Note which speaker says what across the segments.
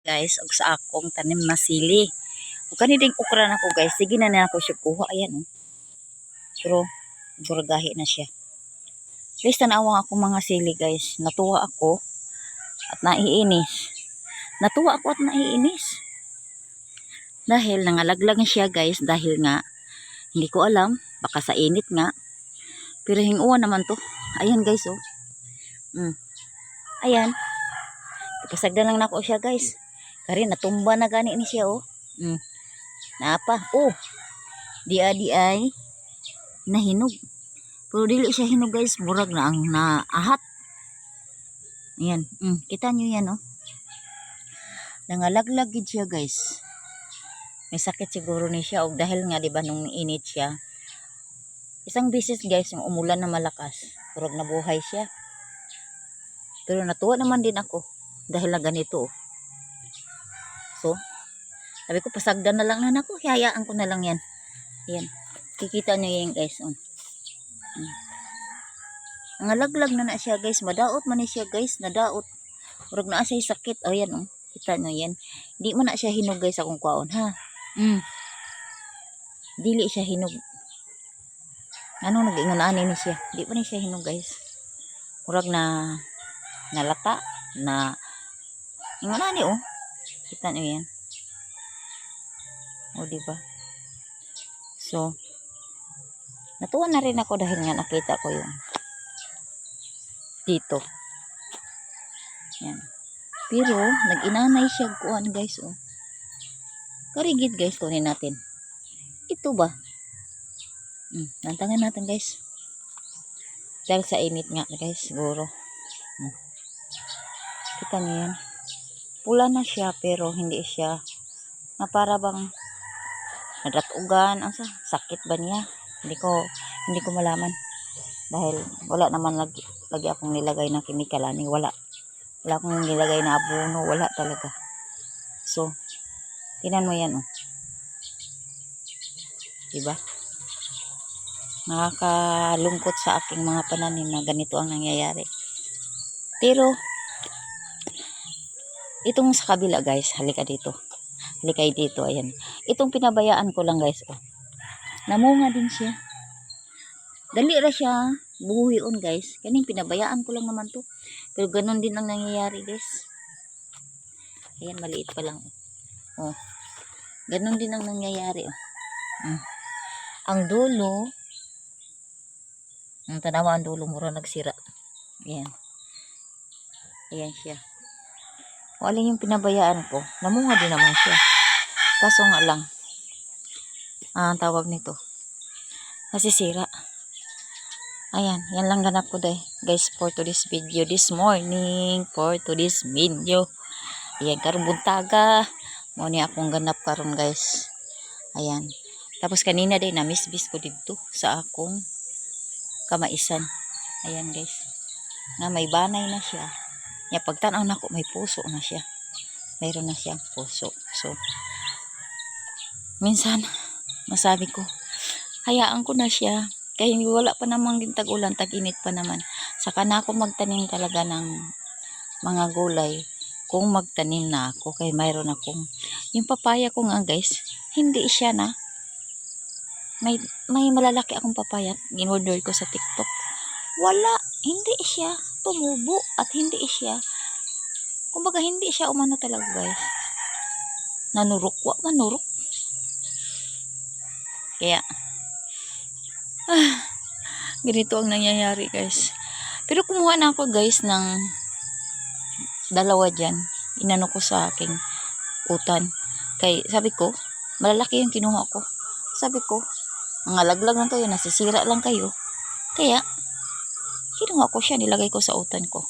Speaker 1: Guys, og sa akong tanim na sili. Ug kani ding okra nako guys, sige na ako siya kuha ayan oh. Pero buragahi na siya. Guys, tanawa ako mga sili guys. Natuwa ako at naiinis. Natuwa ako at naiinis. Dahil nangalaglag siya guys dahil nga hindi ko alam, baka sa init nga. Pero hinguan naman to. Ayan guys oh. Ayan. Ipasagdan lang nako siya guys. Kari natumba na gani ni siya oh. Naapa. Oh. Di ay nahinog. Pero dili siya hinog guys. Murag na ang naahat. Ayan. Kita nyo yan oh. Nangalaglag gid siya guys. May sakit siguro ni siya. O dahil nga diba nung init siya. Isang beses guys yung umulan na malakas. Murag nabuhay siya. Pero natuwa naman din ako. Dahil na ganito oh. So, sabi ko pasagdan na lang na ako. Hayaan ko na lang yan. Ayan. Kikita nyo yan guys. Nangalaglag na siya guys. Madaot man siya guys. Nadaot. Murag na siya sakit. Ayan oh. Kita nyo yan. Di man na siya hinog guys akong kwaon ha. Dili siya hinog. Ano nag-ingunaan ni siya. Di pa ni siya hinog guys. Murag na nalata. Na ingunaan ni oh. Kita nyo yan. O diba? So, natuwa na rin ako dahil nga nakita ko yung dito. Yan. Pero, nag-inanay siya kuhan guys oh. Karigid guys, kunin natin. Ito ba? Nantangan natin guys. Dahil sa init nga guys, siguro. Kita niyo yan. Pula na siya pero hindi siya na para bang nadatugan. Asa? Sakit ba niya? Hindi ko malaman. Dahil wala naman lagi akong nilagay na chemical ani. Wala akong nilagay na abono. Wala talaga. So, tinan mo yan oh. Diba? Nakakalungkot sa aking mga pananim na ganito ang nangyayari. Pero, itong sa kabila guys, halika dito. Halikay dito, ayan. Itong pinabayaan ko lang guys, oh. Namunga din siya. Dali ra siya, buhuyon guys. Kaning pinabayaan ko lang naman to. Pero ganun din ang nangyayari guys. Ayan, maliit pa lang. Oh. Ganun din ang nangyayari, oh. Ang dulo, ang tanawa ang dulo, mura nagsira. Ayan. Ayan siya. O alin yung pinabayaan ko, namunga din naman siya. Kaso nga lang, ang tawag nito, nasisira. Ayan, yan lang ganap ko guys for today's video this morning, for today's video. Ayan, karong buntaga, mo ni akong ganap karon guys. Ayan, tapos kanina din na-miss ko dito sa akong kamaisan. Ayan guys, nga may banay na siya. Ya, pagtanaw na ko, may puso na siya. Mayroon na siyang puso. So, minsan, masabi ko, hayaan ko na siya. Kaya wala pa namang tag-ulan, tag-init pa naman. Saka na ako magtanim talaga ng mga gulay. Kung magtanim na ako, kaya mayroon akong, yung papaya ko nga guys, hindi siya na. May malalaki akong papaya, in-order ko sa TikTok. Wala, hindi siya tumubo at hindi siya, kumbaga hindi siya umano talaga guys. Nanurok, manurok. Kaya, ganito ang nangyayari guys. Pero kumuha na ako guys ng dalawa dyan. Inano ko sa aking utan. Kaya sabi ko, malalaki yung kinuha ko. Sabi ko, nangalaglag lang kayo, nasisira lang kayo. Kaya, kinuha ko siya, nilagay ko sa utan ko.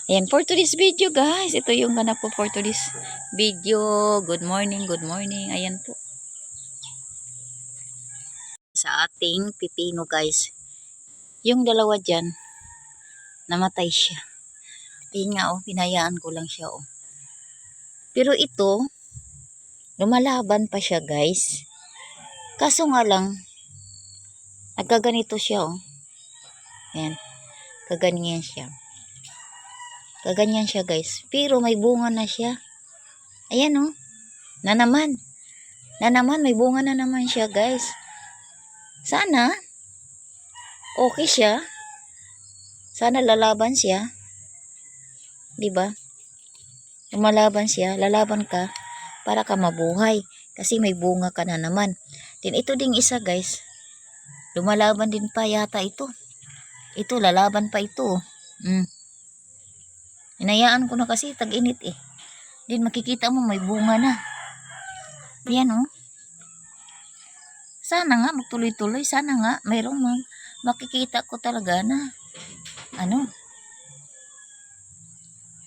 Speaker 1: Ayan, for today's video guys. Ito yung ganap ko for today's video. Good morning, good morning. Ayan po. Sa ating pipino guys. Yung dalawa dyan, namatay siya. Ayan nga oh, pinayaan ko lang siya oh. Pero ito, lumalaban pa siya guys. Kaso nga lang, nagkaganito siya oh. Ayan, kaganyan siya. Kaganyan siya guys. Pero may bunga na siya. Ayan oh. Na naman. Na naman, may bunga na naman siya, guys. Sana okay siya. Sana lalaban siya. 'Di ba? Lumalaban siya, lalaban ka para ka mabuhay kasi may bunga ka na naman. Then ito ding isa, guys. Lumalaban din pa yata ito. Ito lalaban pa ito. Hinayaan ko na kasi tag-init eh. Then makikita mo may bunga na. Yan oh. Sana nga magtuloy-tuloy, sana nga mayroong makikita ko talaga na ano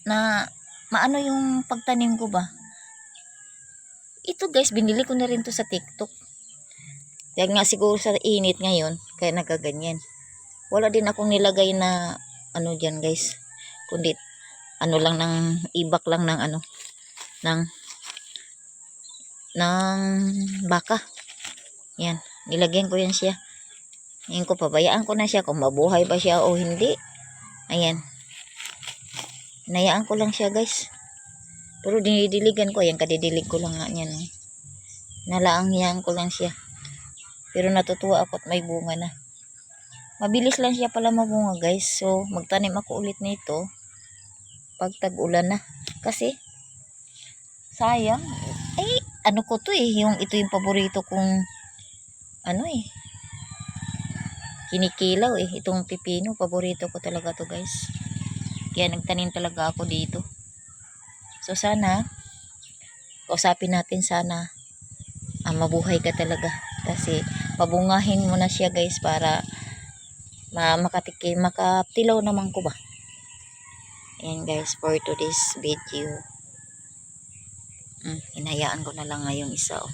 Speaker 1: na maano yung pagtanim ko ba. Ito guys, binili ko na rin to sa TikTok. Dahil nga siguro sa init ngayon, kaya nagaganyan. Wala din akong nilagay na ano dyan guys. Kundi ano lang ng ibak lang ng ano ng baka. Yan, nilagyan ko yan siya. Ngayon ko, pabayaan ko na siya kung mabuhay ba siya o hindi. Ayan. Hinayaan ko lang siya guys. Pero dinidiligan ko. Ayan, kadidilig ko lang nga yan. Nalaangyan ko lang siya. Pero natutuwa ako at may bunga na. Mabilis lang siya pala mabunga guys. So, magtanim ako ulit nito pag tag-ulan na. Kasi, sayang. Eh, ano ko to eh. Ito yung paborito kong ano eh. Kinikilaw eh. Itong pipino. Paborito ko talaga to guys. Kaya nagtanim talaga ako dito. So, sana, kausapin natin sana mabuhay ka talaga. Kasi, pabungahin mo na siya guys para makatilaw naman ko ba. Ayan guys, for today's video. Hinayaan ko na lang ngayong isa oh.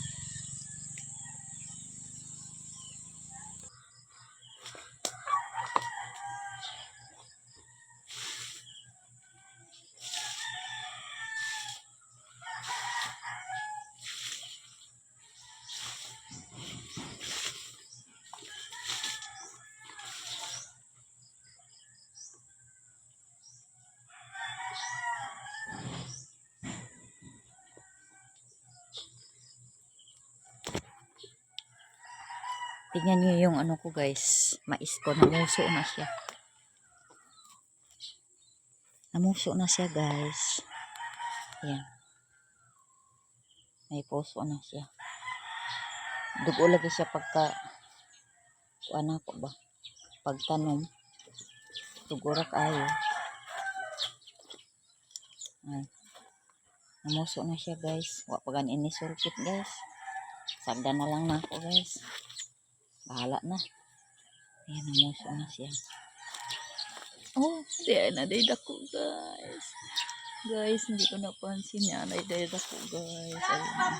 Speaker 1: Tingnan nyo yung ano ko guys. Mais ko. Namuso na siya. Namuso na siya guys. Ayan. May puso na siya. Dugo lagi siya pagka ano ko ba? Pagtanom. Tugurak ayo. Ay. Namuso na siya guys. Wa pa gan inisulpit guys. Sagda na lang na ako guys. Bahala na. Ayan, namuso na siya. Oh, di na day dako guys. Guys, hindi ko napansin yan. Ay day dako guys. Ayan.